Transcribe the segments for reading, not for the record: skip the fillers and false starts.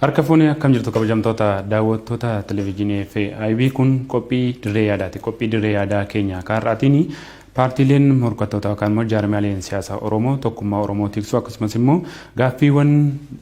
Harka fuunee akkam jirtu kabajamtoota daawwattoota televizyiinii FIB kun qophii dirree yaadaati. Qophii dirree yaadaa keenya kaarraatiin paartiileen morkattoota yookaan immoo jaarmiyaaleen siyaasaa Oromoo tokkummaa Oromoo tiksuu akkasumas immoo gaaffiiwwan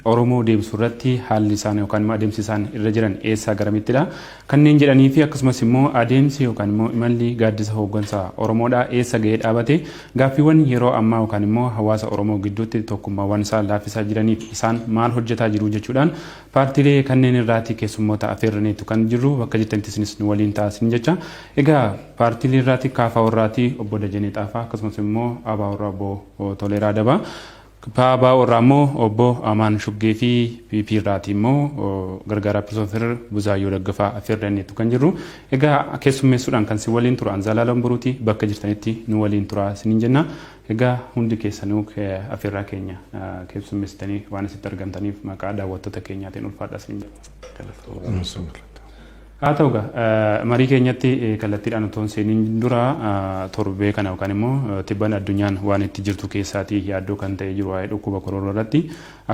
Oromoo deebisuu irratti haalli isaan yookaan immoo adeemsi isaan irra jiran eessaa garamittidha. Kanneen jedhanii fi akkasumas immoo adeemsi yookaan immoo imalli gaaddisa hooggansaa Oromoodhaa eessa ga'ee dhaabate gaaffiiwwan yeroo ammaa yookaan immoo hawaasa Oromoo gidduutti tokkummaawwan isaan laaffisaa jiraniif isaan maal hojjetaa jiru jechuudhaan paartiilee kanneen irraati keessummoota affeerraniitu kan jirru bakka jirtanitti isinis nu waliin taasisin jecha. Egaa paartiilee irraati kaafaa warraati obbo Dajanii Xaafaa akkasumas immoo ABO irraa obbo Toleeraa Dabaa ABO irraa immoo obbo Amaan Shuggee fi PP irraati immoo gargaaraa Piroofeesar Buzaayyoo Daggafaa affeerraniitu kan jirru. Egaa keessummeessuudhaan kan si waliin tura Anzaalaalaan Buruuti bakka jirtanitti nu waliin tura isiniin jenna. Egaa hundi keessanuu affeerraa keenya keessummeessitanii waan asitti argamtaniif maqaa daawwattoota keenyaatiin ulfaadha isiniin jenna. Haa ta'u marii keenyatti kallattiidhaan otoo hin seeniin dura torbee kana yookaan immoo tibban addunyaan waan itti jirtu keessaatii yaaddoo kan ta'e jiru waa'ee dhukkuba koronaa irratti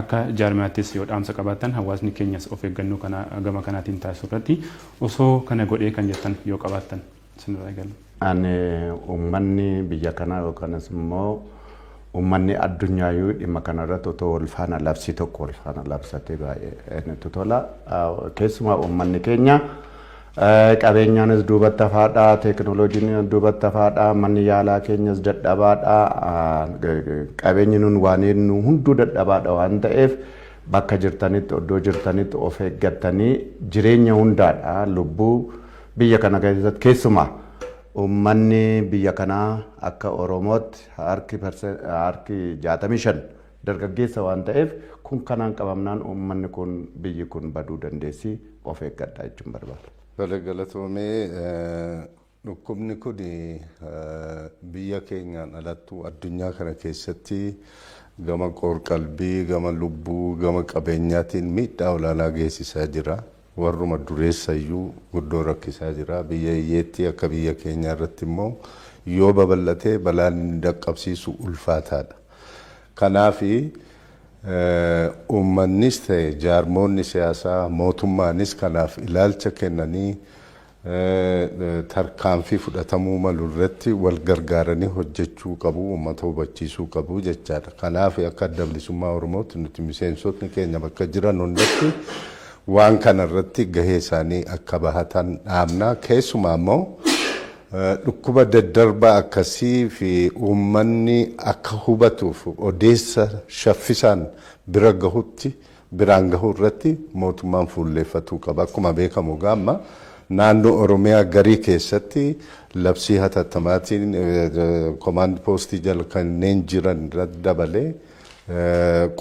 akka jaarmiyaattis yoo dhaamsa qabaatan hawaasni keenyas of eeggannoo kana gama kanaatiin taasisuu irratti osoo kana godhee kan jettan yoo qabaattan sinirraa eegallu. Ani uummanni biyya kanaa yookanis immoo uummanni addunyaayuu dhimma kanarratti otoo wal faana labsii tokko wal faana labsatee baay'ee natti tola. Keessumaa uummanni keenya qabeenyaanis duubatti hafaadhaa, teekinooloojiin duubatti hafaadhaa, manni yaalaa keenyas dadhabaadhaa, qabeenyi nun waan nu hunduu dadhabaadha waan ta'eef bakka jirtanitti iddoo jirtanitti of eeggattanii jireenya hundaadha lubbuu biyya kana keessatti keessumaa uummanni biyya kanaa akka Oromootti harki 65 dargaggeessa waan ta'eef kun kanaan qabamnaan uummanni kun biyyi kun baduu dandeessi of eeggadhaa jechuun barbaada. Galatoomee dhukkubni kun biyya keenyaan alattuu addunyaa kana keessatti gama qorqalbii, gama lubbuu, gama qabeenyaatiin miidhaa olaanaa geessisaa jira. Warruma dureessayyuu guddoo rakkisaa jira. Biyya hiyyeetti akka biyya keenyaa irratti immoo yoo babal'atee balaan inni dhaqqabsiisu ulfaataadha. Kanaafi uummannis ta'e jaarmoonni siyaasaa mootummaanis kanaaf ilaalcha kennanii tarkaanfii fudhatamuu malu irratti wal gargaaranii hojjechuu qabu, uummata hubachiisuu qabu jechaadha. Kanaaf akka adda bilisummaa Oromootti nuti miseensotni keenya bakka jiran hundatti waan kana irratti gahee isaanii akka bahatan dhaamna. Keessumaa immoo dhukkuba daddarbaa akkasii fi uummanni akka hubatuuf odeessa shaffisaan bira gahutti biraan gahuu irratti mootummaan fuulleeffatuu qaba. Akkuma beekamu gaamma naannoo Oromiyaa garii keessatti labsii hatattamaatiin komaand poostii jala kanneen jiran dabalee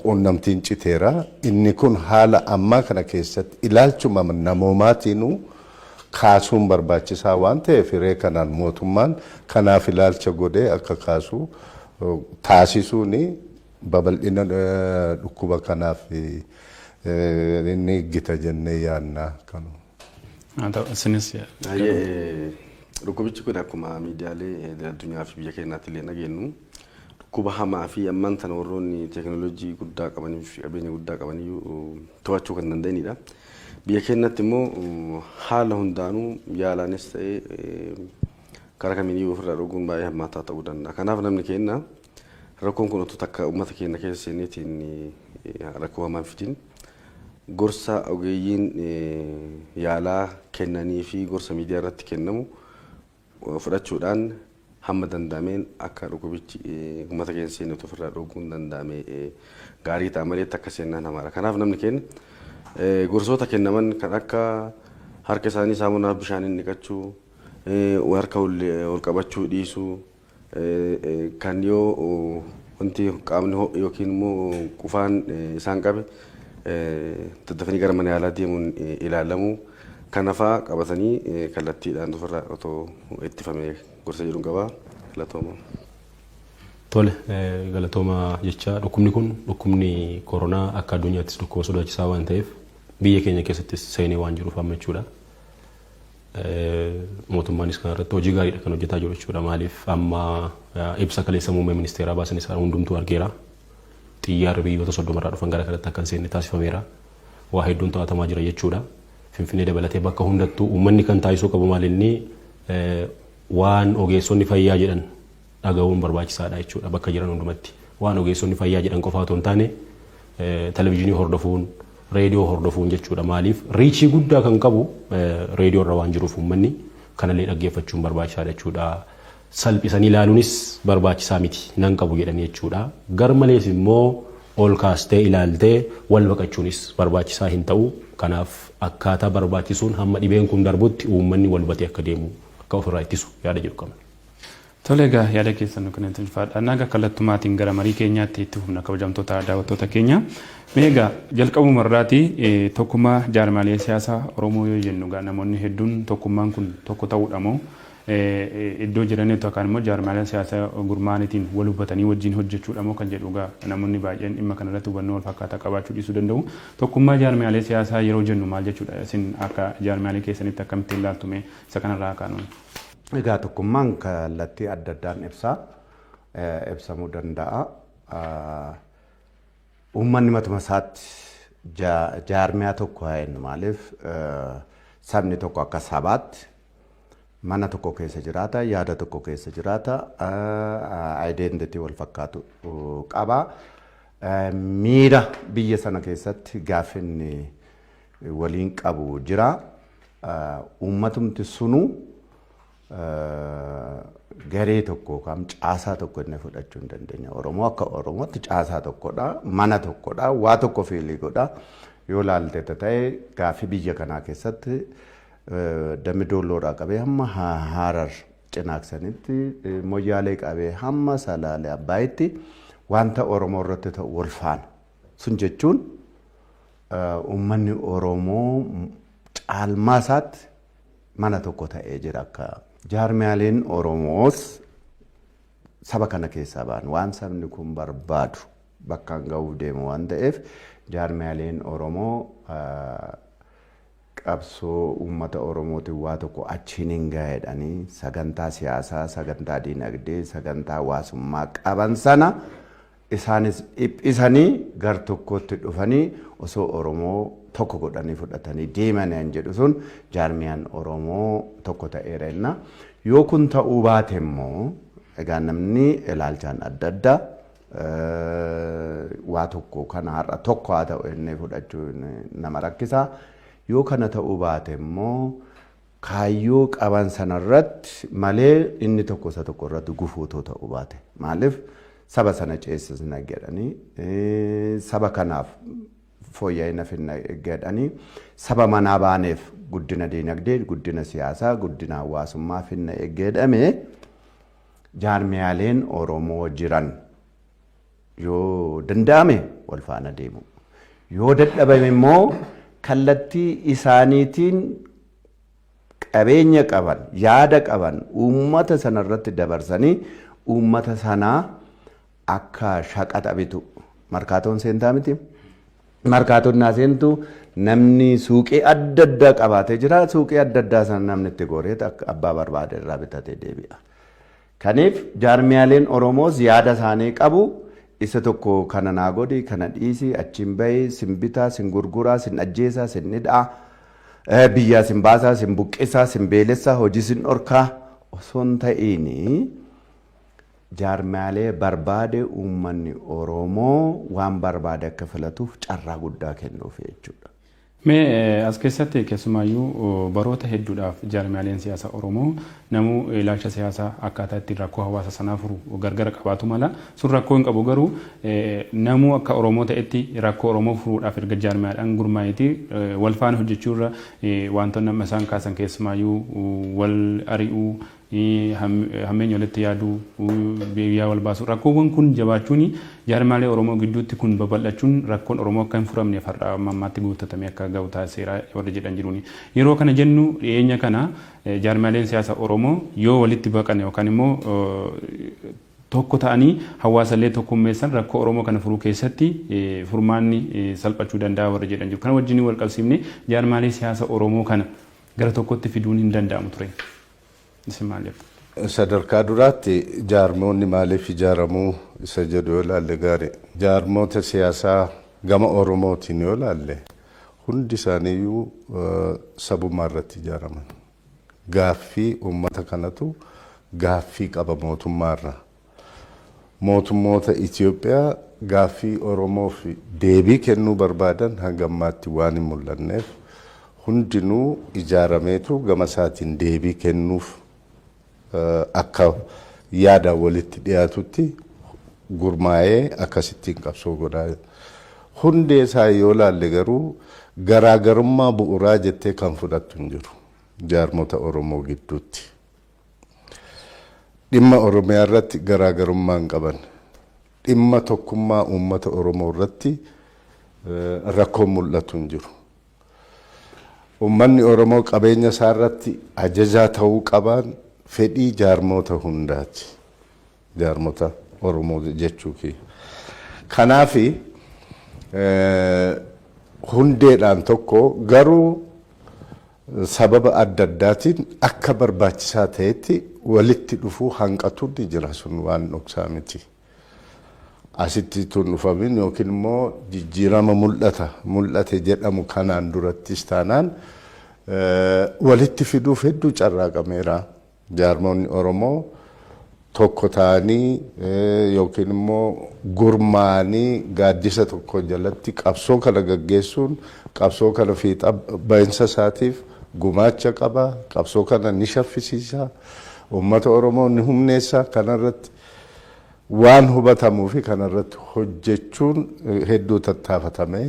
quunnamtiin citeera. Inni kun haala ammaa kana keessatti ilaalchuma namoomaatiinuu kaasuun barbaachisaa waan ta'eef hiree kanaan mootummaan kanaaf ilaalcha godhee akka kaasuu taasisuun babal'ina dhukkuba kanaaf inni gita jennee yaadna kanu. Dhukkubichi kun akkuma miidiyaalee addunyaa fi biyya keenyaatti illee nageenyu dhukkuba hamaa fi ammaan tana warroonni teekinooloojii guddaa qabanii fi qabeenya guddaa qabanii to'achuu kan danda'anidha. Biyya keenyatti immoo haala hundaanuu yaalaanis ta'ee karaa kamiiyyuu ofirraa dhoowwuun baay'ee hammaataa ta'uu danda'a. Kanaaf namni keenya rakkoon kun otoo takka uummata keenya keessa seeneetiin rakkoo hamaa fitiin gorsa ogeeyyiin yaalaa kennanii fi gorsa miidiyaa irratti kennamu fudhachuudhaan hamma danda'ameen akka dhukkubichi uummata keenya seenee ofirraa dhoowwuun danda'ame gaarii ta'a malee akka seenaan hamaadha. Kanaaf namni keenya gorsoota kennaman kan akka harka isaanii saamunaa bishaaniin dhiqachuu, harka ol qabachuu dhiisuu, kan yoo wanti qaamni yookiin immoo qufaan isaan qabe daddafanii gara mana yaalaa deemuun ilaalamuu kanafaa qabatanii kallattiidhaan ofirraa otoo ittifamee gorsa jedhuun qabaa. Galatooma. Tole galatooma jecha dhukkubni kun dhukkubni koronaa akka addunyaattis dhukkuba sodaachisaa waan ta'eef biyya keenya keessattis seenee waan jiruuf amma jechuudha. Mootummaanis kana irratti hojii gaariidha kan hojjetaa jiru jechuudha. Maaliif amma ibsa kaleessa muummee ministeeraa baasan isaa hundumtuu argeera. Xiyyaarri biyyoota 30 irraa dhufan gara kanatti akka hin seenne taasifameera. waa hedduun to'atamaa jira jechuudha. Finfinnee dabalatee bakka hundattuu uummanni kan taasisuu qabu maalinni waan ogeessonni fayyaa jedhan dhaga'uun barbaachisaadha jechuudha bakka jiran hundumatti. Waan ogeessonni fayyaa jedhan qofa otoo hin taane televezyiinii hordofuun, reediyoo hordofuun jechuudha. Maaliif riichii guddaa kan qabu reediyoo irra waan jiruuf uummanni kanallee dhaggeeffachuun barbaachisaadha jechuudha. Salphisanii ilaaluunis barbaachisaa miti nan qabu jedhanii jechuudha. Garmalees immoo ol kaastee ilaaltee wal baqachuunis barbaachisaa hin ta'u. Kanaaf akkaataa barbaachisuun hamma dhibeen kun darbutti uummanni wal batee akka deemu akka ofirraa ittisu yaada jedhu qabna. Tole egaa yaada keessan kan itti ulfaadha. Naga kallattumaatiin gara marii keenyaatti itti fufna kabajamtoota daawwattoota keenya. Mee egaa jalqabuma irraatii tokkummaa jaarmaalee siyaasaa Oromoo yoo jennu egaa namoonni hedduun tokkummaan kun tokko ta'uudha moo iddoo jiranitti yookaan immoo jaarmaalee siyaasaa gurmaanitiin wal hubatanii wajjin hojjechuudha moo kan jedhu egaa namoonni baay'een dhimma kanarratti hubannoo wal fakkaataa qabaachuu dhiisuu danda'u. Tokkummaa jaarmaalee siyaasaa yeroo jennu maal jechuudha? Isin akka jaarmaalee keessanitti akkamitti ilaaltume isa kanarraa kaanuun? Egaa tokkummaan kallattii adda addaan ibsamuu danda'a. Uummanni matuma isaatti jaarmiyaa tokko haa jennu maaliif sabni tokko akka sabaatti mana tokko keessa jiraata, yaada tokko keessa jiraata, identity wal fakkaatu qaba. Miira biyya sana keessatti gaafinni waliin qabu jira. Uummatumti sunu garee tokko kam caasaa tokko inni fudhachuu hin dandeenya. Oromoo akka Oromootti caasaa tokkodha, mana tokkodha, waa tokko fiilii godha. Yoo ilaalte ta'e gaafii biyya kanaa keessatti dammi doolloodhaa qabee hamma Harar cinaaksanitti moyyaalee qabee hamma Salaalee Abbaayitti wanta Oromoo irratti ta'u wal faana. Sun jechuun uummanni Oromoo caalmaa isaatti mana tokko ta'ee jira. Akka jaarmiyaaleen Oromoos saba kana keessaa ba'an waan sabni kun barbaadu bakkaan ga'uuf deemu waan ta'eef jaarmiyaaleen Oromoo qabsoo uummata Oromootiin waa tokko achiin hin gaa'edhanii sagantaa siyaasaa, sagantaa diinagdee, sagantaa hawaasummaa qaban sana isaanis dhiphisanii gar tokkotti dhufanii osoo Oromoo tokko godhanii fudhatanii deeman jedhu sun jaarmiyaan Oromoo tokko ta'eera jenna. Yoo kun ta'uu baate immoo egaa namni ilaalchaan adda addaa waa tokko kana har'a tokko haa ta'u inni fudhachuu nama rakkisa. Yoo kana ta'uu baate immoo kaayyoo qaban sanarratti malee inni tokko isa tokko irratti gufuutoo ta'uu baate. Maaliif saba sana ceesisna jedhanii saba kanaaf fooyya'ina finna jedhanii saba manaa baaneef guddina diinagdee, guddina siyaasaa, guddina hawaasummaa finna jedhame jaarmiyaaleen Oromoo jiran yoo danda'ame wal faana deemu. Yoo dadhabame immoo kallattii isaaniitiin qabeenya qaban, yaada qaban uummata sanarratti dabarsanii uummata sanaa akka shaqaxa bitu. Markaatoon seentaa miti. Markaatoon naa seentu namni suuqii adda addaa qabaatee jira. Suuqii adda addaa sana namni itti goree abbaa barbaade irraa bitatee deebi'a. Kanaaf jaarmiyaaleen Oromoos yaada isaanii qabu. Isa tokko kana naa godhi, kana dhiisi, achiin bahi, sin bitaa, sin gurguraa, sin ajjeesaa, sin hidhaa, biyyaa sin baasaa, sin buqqisaa, sin beelessaa, hojii sin dhorkaa osoo hin ta'iin jaarmiyaalee barbaade uummanni Oromoo waan barbaade akka filatuuf carraa guddaa kennuuf jechuudha. Mee as keessatti keessumaayyuu baroota hedduudhaaf jaarmiyaaleen siyaasaa Oromoo namuu ilaalcha siyaasaa akkaataa itti rakkoo hawaasa sanaa furu gargar qabaatu mala. Sun rakkoo hin qabu garuu namuu akka Oromoo ta'etti rakkoo Oromoo furuudhaaf erga jaarmiyaadhaan gurmaa'eeti wal faana hojjechuurra wantoonni amma isaan kaasan keessumaayyuu wal ari'uu hammeenya walitti yaaduu biyyaa wal baasu rakkoowwan kun jabaachuun jaarmiyaalee Oromoo gidduutti kun babal'achuun rakkoon Oromoo akka hin furamneef har'a ammaatti guuttatamee akka ga'u taasiseera warra jedhan jiruuni. Yeroo kana jennu dhiyeenya kana jaarmiyaaleen siyaasaa Oromoo yoo walitti baqan yookaan immoo tokko ta'anii hawaasallee tokkummeessan rakkoo Oromoo kana furuu keessatti furmaanni salphachuu danda'a warra jedhan jiru. Kana wajjin wal qabsiifne jaarmiyaalee siyaasaa Oromoo kana gara tokkotti fiduun hin danda'amu ture. Sadarkaa duraatti jaarmoonni maaliif ijaaramuu isa jedhu yoo ilaalle gaarii. Jaarmoota siyaasaa gama Oromootiin yoo ilaalle hundi isaaniiyyuu sabummaa irratti ijaaraman. Gaaffii uummata kanatu gaaffii qaba mootummaarraa. Mootummoota Itoophiyaa gaaffii Oromoof deebii kennuu barbaadan hanga ammaatti waan hin mul'anneef hundinuu ijaarameetu gama isaatiin deebii kennuuf akka yaada walitti dhiyaatutti gurmaa'ee akkasittiin qabsoo godhaa. Hundee isaa yoo laalle garuu garaagarummaa bu'uuraa jettee kan fudhattu hin jiru jaarmota Oromoo gidduutti. Dhimma Oromiyaa irratti garaagarummaa hin qaban. Dhimma tokkummaa uummata Oromoo irratti rakkoo mul'atu hin jiru. Uummanni Oromoo qabeenya isaa irratti ajajaa ta'uu qaban fedhii jaarmota hundaati. Jaarmota Oromoo jechuufi. Kanaafi hundeedhaan tokko garuu sababa adda addaatiin akka barbaachisaa ta'etti walitti dhufuu hanqatu ni jira sun waan dhoksaa miti. Asitti tun dhufamin yookiin immoo jijjiirama mul'ate jedhamu kanaan durattis taanaan walitti fiduuf hedduu carraaqameera. Jaarmonni Oromoo tokko ta'anii yookiin immoo gurmaa'anii gaaddisa tokko jalatti qabsoo kana gaggeessuun qabsoo kana fiixa bahinsa isaatiif gumaacha qaba. Qabsoo kana ni shaffisiisa. Uummata Oromoo ni humneessa. Kanarratti waan hubatamuu fi kanarratti hojjechuun hedduu tattaafatamee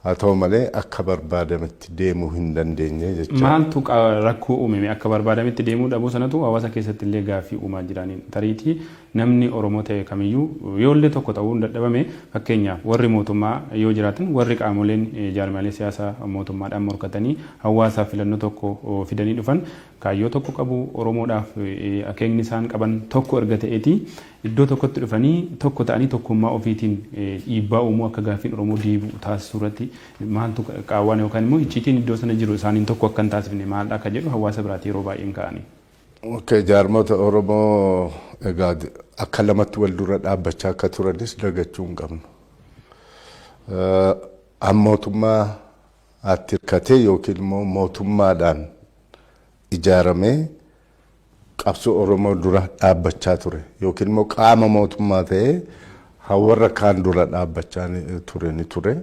haa ta'u malee akka barbaadametti deemuu hin dandeenye jechuudha. Maaltu rakkoo uumame akka barbaadametti deemuu dhabuu sanatu hawaasa keessatti illee gaaffii uumaa jiraniin tariitii namni Oromoo ta'e kamiyyuu yoollee tokko ta'uu hin dadhabame fakkeenyaaf warri mootummaa yoo jiraatan warri qaamoleen jaarmaalee siyaasaa mootummaadhaan morkatanii hawaasaaf filannoo tokko fidanii dhufan kaayyoo tokko qabu Oromoodhaaf akeekni isaan qaban tokko erga ta'eeti iddoo tokkotti dhufanii tokko ta'anii tokkummaa ofiitiin dhiibbaa uumuu akka gaaffiin Oromoo deebi'u taasisuu irratti maaltu qaawwan yookaan immoo icciitiin iddoo sana jiru isaaniin tokko akka hin taasifne maal akka jedhu hawaasa biraatti yeroo baay'een ka'anii. Jaarmota Oromoo egaa akka lamatti wal dura dhaabbachaa akka turanis dagachuu hin qabnu. Mootummaa atti hirkatee yookiin immoo mootummaadhaan ijaaramee qabsoo Oromoo dura dhaabbachaa ture yookiin immoo qaama mootummaa ta'ee warra kaan dura dhaabbachaa ture.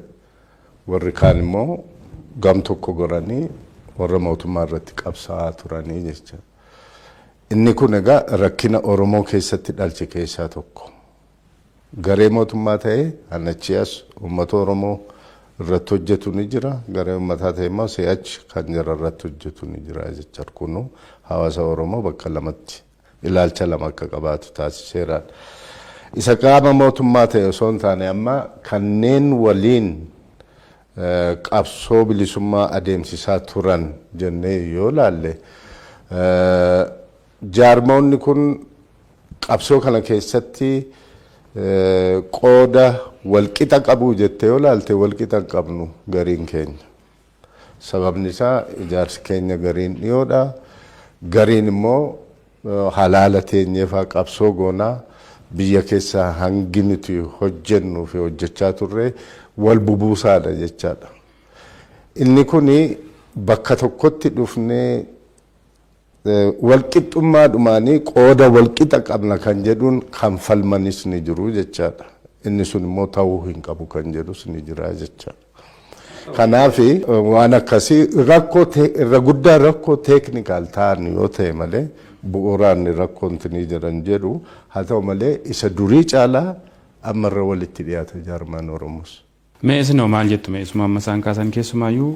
Warri kaan immoo gam tokko godhanii warra mootummaa irratti qabsaa'aa turanii jecha. Inni kun egaa rakkina Oromoo keessatti dhalche keessaa tokko. Garee mootummaa ta'ee annachiyaas uummata Oromoo irratti hojjetu ni jira. Garee uummataa ta'e immoo si'achi kan jara irratti hojjetu ni jira jecha. Kunu hawaasa Oromoo bakka lamatti ilaalcha lama akka qabaatu taasiseera. Isa qaama mootummaa ta'e osoo hin taane amma kanneen waliin qabsoo bilisummaa adeemsisaa turan jennee yoo laalle jaarmoonni kun qabsoo kana keessatti qooda walqixa qabu jettee yoo laalte walqixa qabnu gariin keenya. Sababni isaa ijaarsi keenya gariin dhiyoodha. Gariin immoo halaala teenyeefaa qabsoo goonaa biyya keessaa hangi nuti hojjennuu fi hojjechaa turre wal bubuusaadha jechaadha. Inni kuni bakka tokkotti dhufnee walqixxummaadhumaanii qooda walqixa qabna kan jedhuun kan falmanis ni jiru jechaadha. Inni sun immoo ta'uu hin qabu kan jedhus ni jira jechaadha. Kanaaf waan akkasii irra guddaa rakkoo teeknikaal ta'an yoo ta'e malee bu'uuraan rakkoon ni jiran jedhu haa ta'u malee isa durii caalaa ammarra walitti dhiyaata jaarmaan Oromoos. Mee isinoo maal jettu mee isuma amma isaan kaasan keessumaayyuu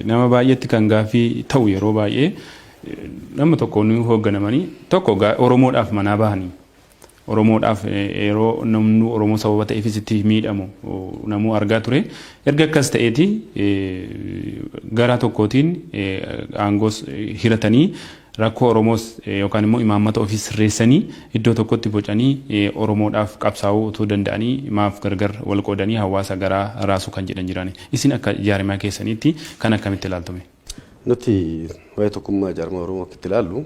nama baay'eetti kan gaaffii ta'u yeroo baay'ee nama tokko nu hoogganamanii tokko Oromoodhaaf manaa bahanii Oromoodhaaf yeroo namni Oromoo sababa ta'eefis itti miidhamu namuu argaa ture erga akkas ta'eeti gara tokkootiin aangoos hiratanii rakkoo Oromoos yookaan immoo imaammata ofii sirreessanii iddoo tokkotti bocanii Oromoodhaaf qabsaa'uu utuu danda'anii maaf gargar wal qoodanii hawaasa garaa raasuu kan jedhan jirani. Isin akka jaarmaa keessaniitti kan akkamitti ilaaltume? Nuti waa'ee tokkummaa jaarmaa Oromoo akkatti ilaallu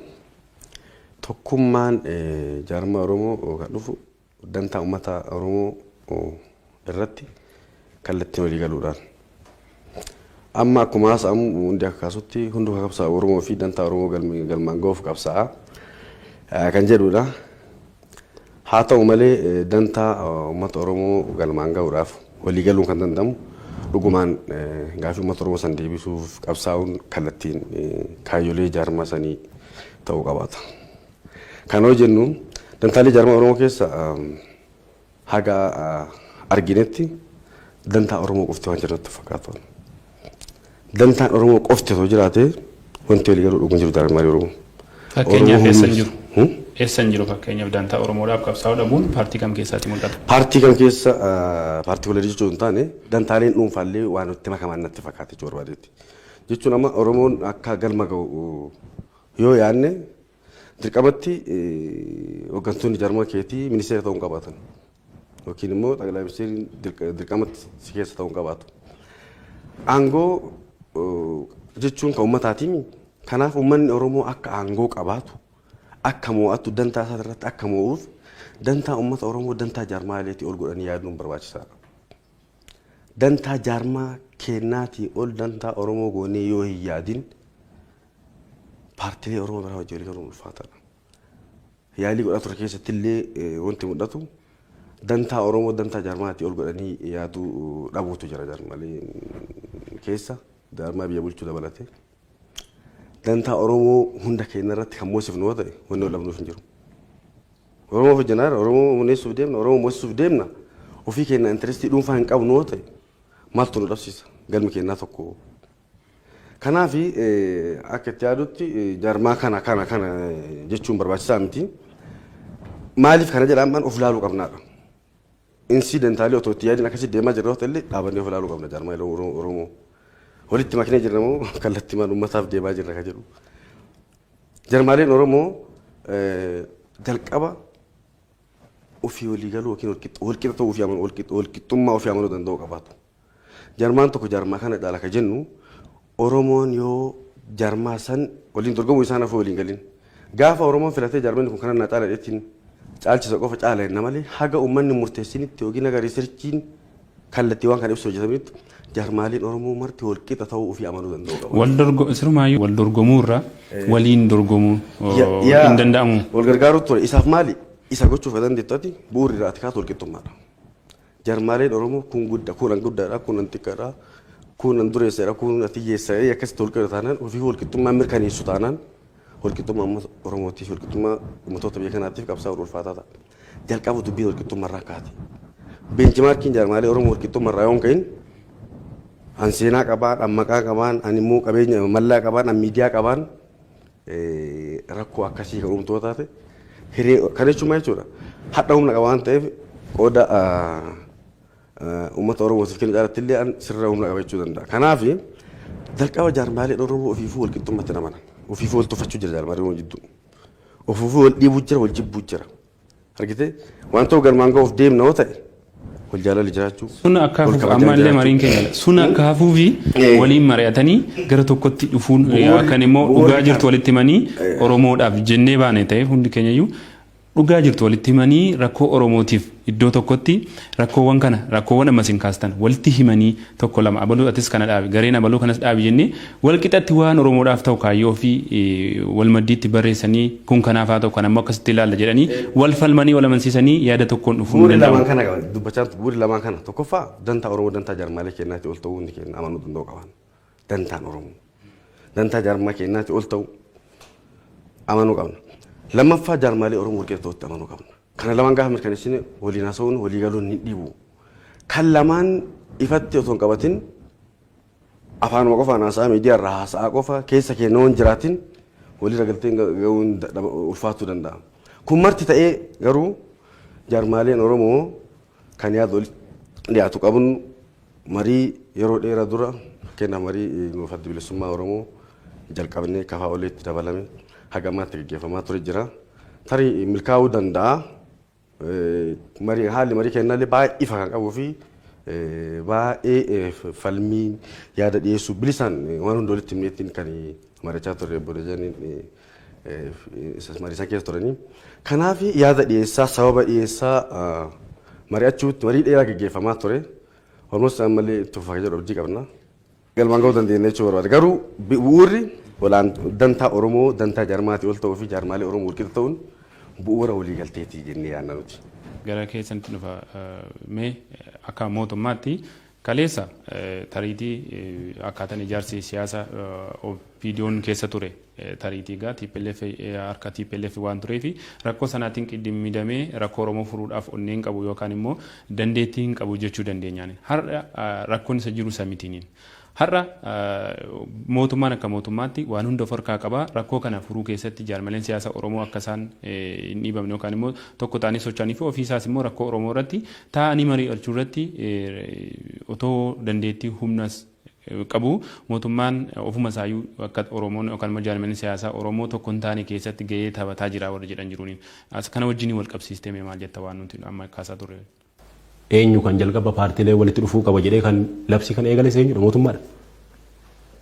tokkummaan jaarmaa Oromoo kan dhufu dantaa uummata Oromoo irratti kallattii walii galuudhaan. amma akkuma haasa'amu hundi akka kaasutti hundi qabsaa Oromoo fi dantaa Oromoo galmaan ga'uuf qabsaa kan jedhudha. Haa ta'u malee dantaa uummata Oromoo galmaan ga'uudhaaf walii galuun kan danda'amu dhugumaan gaaffii uummata Oromoo san deebisuuf qabsaa'uun kallattiin kaayyolee jaarmaa sanii ta'uu qabaata. Kan hoo jennu dantaalee jaarmaa Oromoo keessa haga arginetti dantaa Oromoo qofti waan jirtu fakkaatu. Dantaan Oromoo qofti osoo jiraate wanti walii galuu dhuguun jiru jaarmaalee Oromoo. Fakkeenyaaf eessan jiru fakkeenyaaf dantaa Oromoodhaaf qabsaa'uu dhabuun paartii kam keessaatti mul'ata? Paartii kam keessa paartii walii jechuun hin taane dantaaleen dhuunfaallee waan nutti makaman natti fakkaate jechuu barbaadeetti. Jechuun amma Oromoon akka galma ga'u yoo yaadne dirqamatti hooggantoonni jaarmaa keetii ministeera ta'uu qabaatan yookiin immoo xaqilaa ministeeriin dirqamatti si keessa ta'uu qabaatu. Aangoo jechuun kan uummataatiin kanaaf uummanni Oromoo akka aangoo qabaatu akka mo'atu dantaa isaa irratti akka mo'uuf dantaa uummata Oromoo dantaa jaarmaaleetii ol godhanii yaaduun barbaachisaadha. Dantaa jaarmaa kennaatii ol dantaa Oromoo goonee yoo hin yaadin paartiilee Oromoo biraa wajjin walii galuun ulfaataadha. Yaalii godhaa ture keessatti illee wanti mul'atu dantaa Oromoo dantaa jaarmaatii ol godhanii yaaduu dhabuutu jira jaarmaalee keessa jaarmaa biyya bulchuu dabalatee. Dantaa Oromoo hunda keenya irratti kan moosifnu yoo ta'e wanni dhabnuuf hin jiru. Oromoo hojjannaa Oromoo muneessuuf deemna Oromoo moosisuuf deemna ofii keenya intarestii dhuunfaa hin qabnu yoo ta'e maaltu nu dhabsiisa galmi keenyaa tokko. Kanaaf akka itti yaadutti jaarmaa kana jechuun barbaachisaa miti. Maaliif kana jedhaman of ilaaluu qabnaadha. Insidentaalii otoo itti yaadin akkasitti deemaa jirra yoo ta'e illee dhaabannee of ilaaluu qabna jaarmaa Oromoo. Walitti makinee jirra moo kallattiin uummataaf deemaa jirra kan jedhu. Jaarmaaleen Oromoo jalqaba ofii walii galuu yookiin walqixa ta'uu ofii amanuu walqixxummaa ofii amanuu danda'uu qabaatu. Jaarmaan tokko jaarmaa kana dhaala kan jennu Oromoon yoo jaarmaa san waliin dorgomuu isaan afoo waliin galin. Gaafa Oromoon filatee jaarmanni kun kana na caala jettiin caalchisa qofa caala jenna malee haga uummanni murteessinitti yookiin haga riisarchiin kallattii waan kana ibsu hojjetamitti jaarmaaleen Oromoo marti walqixa ta'uu ofii amanuu danda'u qabu. Sirumaayyuu wal dorgomuu irra waliin dorgomuu hin danda'amu. Wal gargaaruu ture isaaf maali? Isa gochuuf dandeettati bu'uurri irraa kaatu walqixxummaadha. Jaarmaaleen Oromoo kun guddaadha kun xiqqaadha kun dureessadha kun xiyyeessadha akkasitti walqixa taanaan ofii walqixxummaa mirkaneessu taanaan walqixxummaa uummata Oromootiif walqixxummaa uummattoota biyya kanaatiif qabsaa'uun ulfaataa ta'a. Jalqaba dubbii walqixxummaa irraa kaate. Beenchimaarkiin jaarmaalee Oromoo walqixxummaa irraa yoon ka'in an seenaa qabaan an maqaa qabaan an immoo qabeenya mallaa qabaan an miidiyaa qabaan rakkoo akkasii kan uumtoo taate hiree kan jechuun jechuudha. Hadha humna qaba waan ta'eef qooda uummata Oromootiif kennu caalatti illee an sirra humna qaba jechuu danda'a. Kanaaf jalqaba jaarmaaleen Oromoo ofiifuu walqixxummatti namanan ofiifuu wal tuffachuu jira jaarmaalee Oromoo jidduu ofiifuu wal dhiibuu jira wal jibbuu jira. Argitee waan ta'u galmaan ga'uuf deemna yoo ta'e wal jaalala jiraachuu. Sun akka amma illee mariin keenya sun akka hafuu fi waliin mari'atanii gara tokkotti dhufuun akkan immoo dhugaa jirtu walitti himanii Oromoodhaaf jennee baane ta'e hundi keenyayyuu dhugaa jirtu walitti himanii rakkoo Oromootiif iddoo tokkotti rakkoowwan ammas hin kaastan walitti himanii tokko lama abaluu atis kana dhaabi gareen abaluu kanas dhaabi jennee wal qixatti waan Oromoodhaaf ta'u kaayyoo fi wal maddiitti barreessanii kun kanaaf haa ta'u kan ammoo akkasitti ilaalla jedhanii wal falmanii wal amansiisanii yaada tokkoon dhufuun danda'amu. Bu'uurri lamaan kana dubbachaa bu'uurri lamaan kana tokkoffaa dantaa Oromoo dantaa jaarmaalee keenyaatti ol ta'uu hundi keenya amanuu danda'u qaban. Dantaan Oromoo dantaa jaarmaa keenyaatti ol ta'u amanuu qabna. Lammaffaa jaarmaalee Oromoo walqixa ta'utti amanuu qabna. Kana lamaan gaafa mirkaneessine waliin haasa'uun walii galuun ni dhibu. Kan lamaan ifatti otoo hin qabatin afaanuma qofaan haasa'aa miidiyaa irraa haasa'aa qofa keessa keenya waan jiraatin walirra galtee ga'uun ulfaatuu danda'a. Kun marti ta'ee garuu jaarmaaleen Oromoo kan yaada dhiyaatu qabnu marii yeroo dheeraa dura fakkeenyaaf marii nuuf adda bilisummaa Oromoo jalqabnee kafaa oliitti dabalame haga ammaatti gaggeeffamaa ture jira. Tarii milkaa'uu danda'a. Haalli marii kennallee baay'ee ifa kan qabuu fi baay'ee falmii yaada dhiyeessuu bilisaan waan hunda walitti himneettiin kan mari'achaa turre boodajaniin marii isaan keessa turanii. Kanaaf yaada dhiyeessaa sababa dhiyeessaa mari'achuutti marii dheeraa gaggeeffamaa ture. Ormoos ammallee itti fufaa jedhu abdii qabna. galmaan ga'uu dandeenya jechuudha barbaade. Garuu bu'uurri dantaa Oromoo dantaa jaarmaatii ol ta'uu fi jaarmaalee Oromoo walqixa ta'uun bu'uura waliigalteetii jennee yaadna nuti. Gara keessanitti dhufa mee akka mootummaatti kaleessa tariitii akkaataan ijaarsi siyaasa viidiyoon keessa ture tariitii gaa TPLF harka TPLF waan turee fi rakkoo sanaatiin qiddimmidamee rakkoo Oromoo furuudhaaf onneen qabu yookaan immoo dandeettii hin qabu jechuu dandeenyaan. Har'a rakkoon isa jiru samitiiniin. Har'a mootummaan akka mootummaatti waan hunda of harkaa qaba rakkoo kana furuu keessatti jaarmaleen siyaasa Oromoo akka isaan hin dhiibamne yookaan immoo tokko ta'anii socho'anii fi ofiisaas immoo rakkoo Oromoo irratti taa'anii mari'achuu irratti otoo dandeettii humnas qabu mootummaan ofuma isaayyuu akka Oromoon yookaan jaarmaleen siyaasaa Oromoo tokko hin taane keessatti gahee taphataa jira warra jedhan jiruuni. Kana wajjin wal qabsiistee maal jetta waan nuti amma kaasaa turre. Eenyu kan jalqaba paartiilee walitti dhufuu qaba jedhee kan labsii kan eegale eenyudha mootummaadha.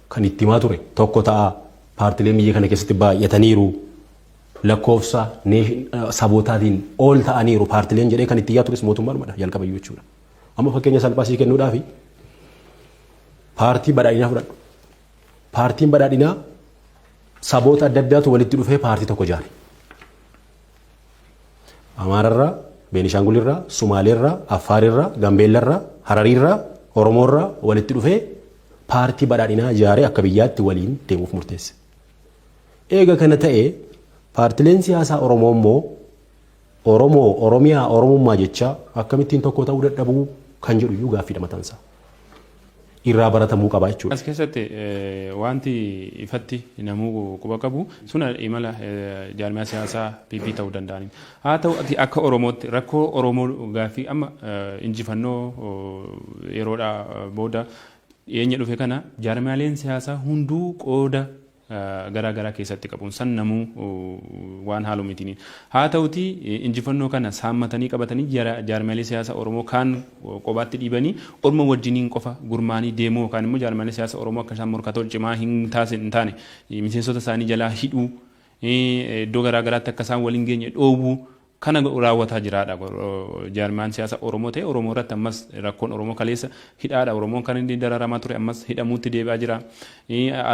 Kan itti himaa ture tokko ta'a paartiileen biyya kana keessatti baay'ataniiru lakkoofsa sabootaatiin ol ta'aniiru paartiileen jedhee kan itti iyyaa tures mootummaadhumadha jalqaba iyyuu jechuudha. Amma fakkeenya salphaasii kennuudhaafi paartii badhaadhinaa fudhadhu. Paartiin badhaadhinaa saboota adda addaatu walitti dhufee paartii tokko ijaare. Amaararraa Beenishaangulirraa, Sumaaleerraa, Affaarirraa, Gambeellarraa, Harariirraa, Oromoorraa walitti dhufee paartii badhaadhinaa ijaaree akka biyyaatti waliin deemuuf murteesse. Eega kana ta'ee paartileen siyaasaa Oromoo immoo Oromoo, Oromiyaa, Oromummaa jecha akkamittiin tokko ta'uu dadhabuu kan jedhu iyyuu gaaffiidha matansaa. Irraa baratamuu qaba jechuudha. As keessatti wanti ifatti namuu quba qabu suna imala jaarmiyaa siyaasaa PP ta'uu danda'ani. Haa ta'u akka Oromootti rakkoo Oromoo gaaffii amma injifannoo yeroodhaa booda dhiyeenya dhufe kana jaarmiyaaleen siyaasaa hunduu qooda garaa keessatti qabuun san namuu waan haalu mitiin. Haa ta'uti injifannoo kana saammatanii qabatanii jaarmiyaalee siyaasa Oromoo kaan qobaatti dhiibanii Oromoo wajjiniin qofa gurmaanii deemuu yookaan immoo jaarmiyaalee siyaasa Oromoo akka isaan morkatoo cimaa hin taane miseensota isaanii jalaa hidhuu iddoo garaa garaatti akka isaan waliin geenye dhoowwuu kana raawwataa jiraadha. Jaarmiyaan siyaasa Oromoo ta'e Oromoo irratti ammas rakkoon Oromoo kaleessa hidhaadha. Oromoon kan inni dararamaa ture ammas hidhamuutti deebi'aa jira.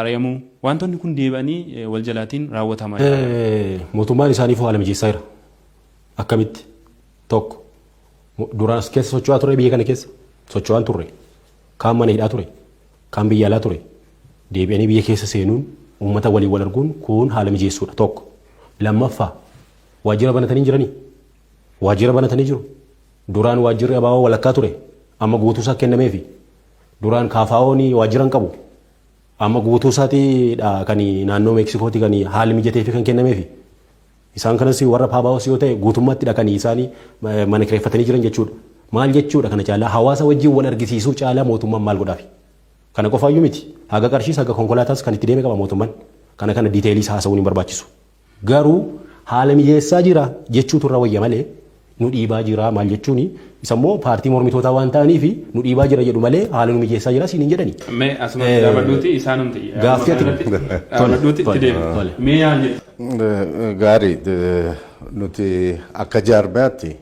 Ari'amuu wantoonni kun deebi'anii wal jalaatiin raawwatamaa jira. Mootummaan isaaniif haala mijeessaa jira. Akkamitti tokko duraan keessa socho'aa ture biyya kana keessa socho'aan turre kaan mana hidhaa ture kaan biyya alaa ture deebi'anii biyya keessa seenuun uummata waliin wal arguun kun haala mijeessuudha tokko. Lammaffaa waajjira banatanii jiranii waajjira banatanii jiru duraan waajjirri ABO walakkaa ture amma guutuusaa kennameefi duraan KFO'n waajjira hin qabu amma guutuusaatiidha kan naannoo Meeksikootti kan haalli mijateefi kan kennameefi isaan kanas warra ABO's yoo ta'e guutummaattiidha kan isaan mana kireeffatanii jiran jechuudha. Maal jechuudha kana caalaa hawaasa wajjin wal argisiisuu caalaa mootummaan maal godhaafi kana qofaayyuu miti haga qarshiis haga konkolaataas kan itti deeme qaba mootummaan kana diiteeliis haasa'uun hin barbaachisu garuu haala mijeessaa jira jechuutu irra wayya malee nu dhiibaa jira maal jechuuni isa immoo paartii mormitootaa waan ta'aniif nu dhiibaa jira jedhu malee haala nu mijeessaa jira siin hin jedhani. Mee asuma dabaluuti isaanumti. Gaaffii dabaluuti itti deema. Mee yaal jedhu. Gaarii nuti akka jaarmiyaatti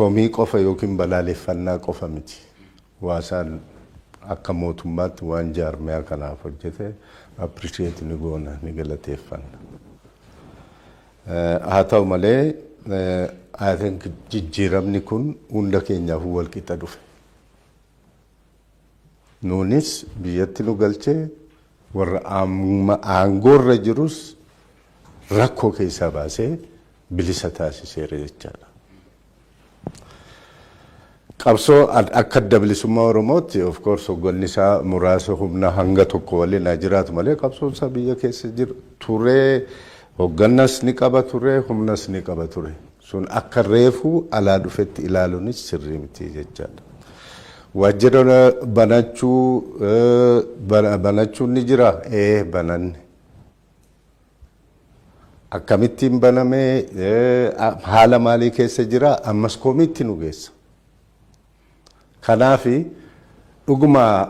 komii qofa yookiin balaaleffannaa qofa miti. Waasaan akka mootummaatti waan jaarmiyaa kanaaf hojjete appreciate ni goona ni galateeffanna. Haa ta'u malee I think jijjiiramni kun hunda keenyaaf wal qixa dhufe. Nuunis biyyatti nu galchee warra aangoorra jirus rakkoo keessaa baasee bilisa taasiseera jechaadha. Qabsoo akka adda bilisummaa Oromootti of course hogganni isaa muraasa humna hanga tokko waliin haa jiraatu malee qabsoon isaa biyya keessa jiru turee hoggannas ni qaba ture humnas ni qaba ture. Sun akka reefuu alaa dhufetti ilaaluunis sirrii miti jechaadha. Waajjira banachuun ni jira bananne. Akkamittiin banamee haala maalii keessa jira ammas koomiitti nu geessa. Kanaafi dhuguma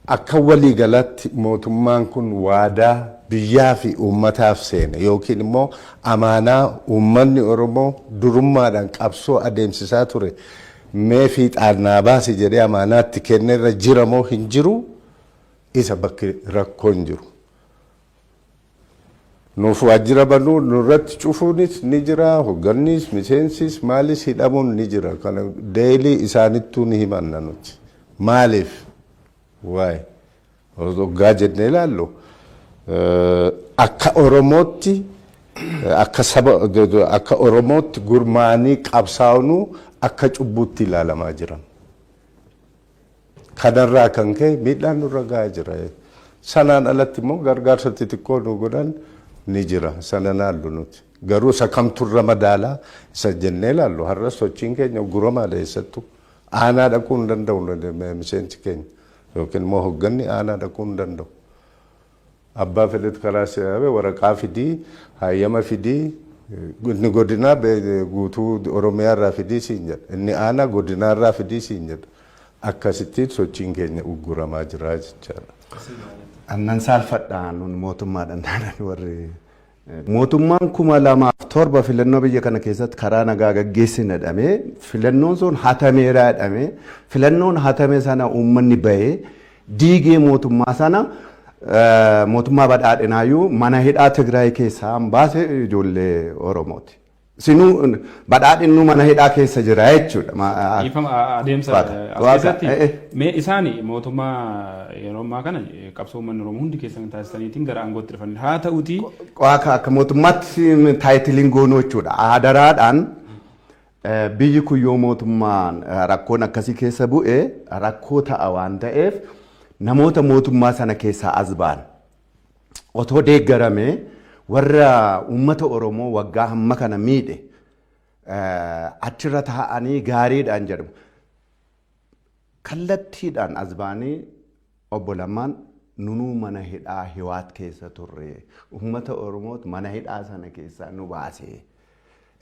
akka walii galatti mootummaan kun waadaa biyyaa fi uummataaf seene yookiin immoo amaanaa uummanni Oromoo durummaadhaan qabsoo adeemsisaa ture mee fiixaan naa baasi jedhee amaanaatti kennerra jiramoo hin jiru isa bakki rakkoon jiru. Nuuf waajjira banuu nurratti cufuunis ni jira, hoggannis, miseensis maalis hidhamuun ni jira. Kana deelii isaanittuu ni himanna nuti. Maaliif? Waay. Hoggaa jennee ilaallu. Akka Oromootti akka Oromootti gurmaanii qabsaa'uu akka cubbuutti ilaalamaa jiran. Kanarraa kan ka'e miidhaan nurra gahaa jira. Sanaan alatti immoo gargaarsa xixiqqoo nu godhan ni jira. Sana naallu nuti. Garuu isa kamturra madaalaa isa jennee ilaallu. Har'a sochiin keenya guramaadha eessattuu. Aanaa dhaquu hin danda'u miseensi keenya. Yookiin immoo hogganni aanaa dhaquu hin danda'u. Abbaa fedhetu karaa seeraan waraqaa fidii, hayyama fidii, inni godinaa guutuu Oromiyaa irraa fidii siin jedha. Inni aanaa godinaa irraa fidii siin jedha. Akkasittiin sochiin keenya ugguramaa jira jechaadha. Annan saalfadhaa nun mootummaadhaan warri mootummaan 2007 filannoo biyya kana keessatti karaa nagaa gaggeessine jedhamee filannoon sun hatameera jedhamee filannoon hatame sana uummanni bahee diigee mootummaa sana mootummaa badhaadhinaayyuu mana hidhaa Tigraay keessaa baase ijoollee Oromooti. Sinuu badhaadhinnu mana hidhaa keessa jira jechuudha. Ifama adeemsa keessatti mee isaani mootummaa yeroo ammaa kana qabsoo uummanni Oromoo hundi keessan taasisaniitiin gara aangootti dhufan haa ta'uuti akka mootummaatti taayitiliin goonuu jechuudha. Aadaraadhaan biyyi kun yoo mootummaan rakkoon akkasii keessa bu'e rakkoo ta'a waan ta'eef namoota mootummaa sana keessaa as ba'an otoo deeggaramee warra uummata Oromoo waggaa hamma kana miidhe achirra taa'anii gaariidhaan jedhamu. Kallattiidhaan as ba'anii obbo Lammaan nunuu mana hidhaa Hiwaat keessa turre uummata Oromooti mana hidhaa sana keessaa nu baase.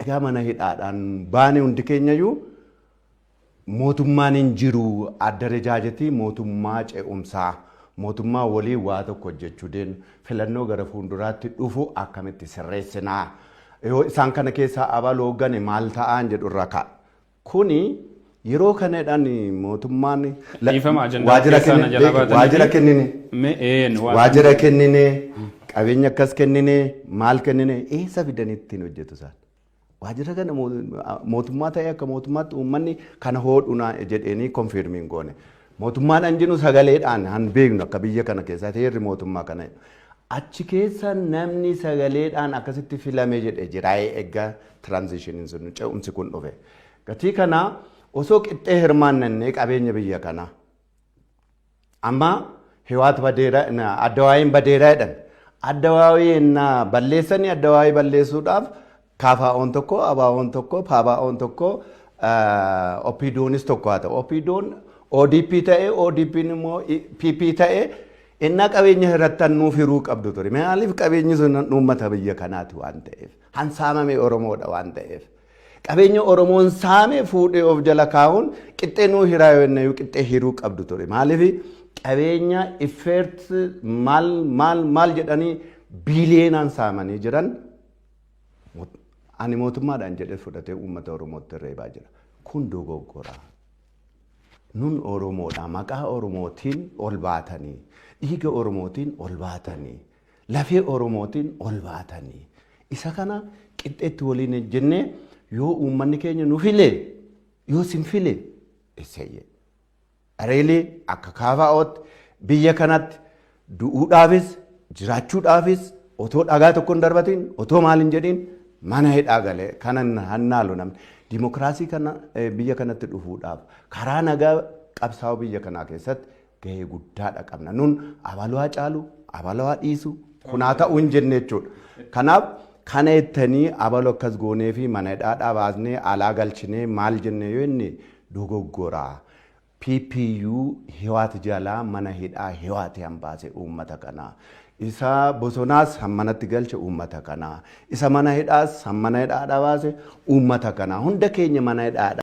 Egaa mana hidhaadhaan baane hundi keenyayyuu mootummaan hin jiru adda rajaajetii mootummaa ce'umsaa mootummaa walii waa tokko hojjechuu deemu filannoo gara fuulduraatti dhufu akkamitti sirreessinaa yoo isaan kana keessaa abaloo gane maal ta'aan jedhu irra ka'a. Kuni yeroo kanadhaan mootummaan waajjira kennine qabeenya akkas kennine maal kennine eessa fidanitti hojjetu isaan. Waajjira kana mootummaa ta'e akka mootummaatti uummanni kana hoodhuna jedhanii konfirmiin goone. Mootummaan anjinu sagaleedhaan han beeknu akka biyya kana keessatti heerri mootummaa kana. Achi keessa namni sagaleedhaan akkasitti filame jedhe jira eeggaa tiraanzishiniin sun ce'umsi kun dhufe. Gatii kana osoo qixxee hirmaannannee qabeenya biyya kana. Amma Hiwaat badeera Addawaayiin badeeraa jedhan. Addawaayiin balleessanii Addawaayii balleessuudhaaf KFO'n tokko, ABO'n tokko, PBO'n tokko, OPDO'nis tokko haa ta'u. OPDO'n ODP ta'e, ODP'n immoo PP ta'e inni qabeenya irratti nuuf hiruu qabdu ture. Maaliif qabeenyi sun uummata biyya kanaati waan ta'eef. Han saamame Oromoodha waan ta'eef. Qabeenya Oromoon saame fuudhee of jala kaa'uun qixxee nuu hiraa yoo inni qixxee hiruu qabdu ture. Maaliif qabeenya effort maal jedhanii biiliyeenaan saamanii jiran ani mootummaadhaan jedhee fudhatee uummata Oromootti reebaa jira. Kun dogoggora. Nun Oromoodha maqaa Oromootiin ol baatanii, dhiiga Oromootiin ol baatanii, lafee Oromootiin ol baatanii. Isa kana qixxeetti waliin jennee yoo uummanni keenya nu file, yoo sin file, isayye. Areelee akka KFO'tti biyya kanatti du'uudhaafis, jiraachuudhaafis, otoo dhagaa tokko hin darbatiin, otoo maal hin jedhin mana hidhaa galee kanan hannaalu namni dimokiraasii kana biyya kanatti dhufuudhaaf karaa nagaa qabsaa'uu biyya kanaa keessatti gahee guddaadha qabna. Nun abaloo caalu abaloo dhiisu kunaa ta'uu hin jenne jechuudha. Kanaaf kana jettanii abaloo akkas goonee fi mana hidhaadhaa baasnee alaa galchinee maal jenne yoo inni dogoggora. PPU Hiwaat jalaa mana hidhaa Hiwaat hambaase uummata kanaa. Isa bosonaas hammanatti galche uummata kanaa. Isa mana hidhaas hammana hidhaadhaa baase uummata kanaa. Hunda keenya mana hidhaadhaa.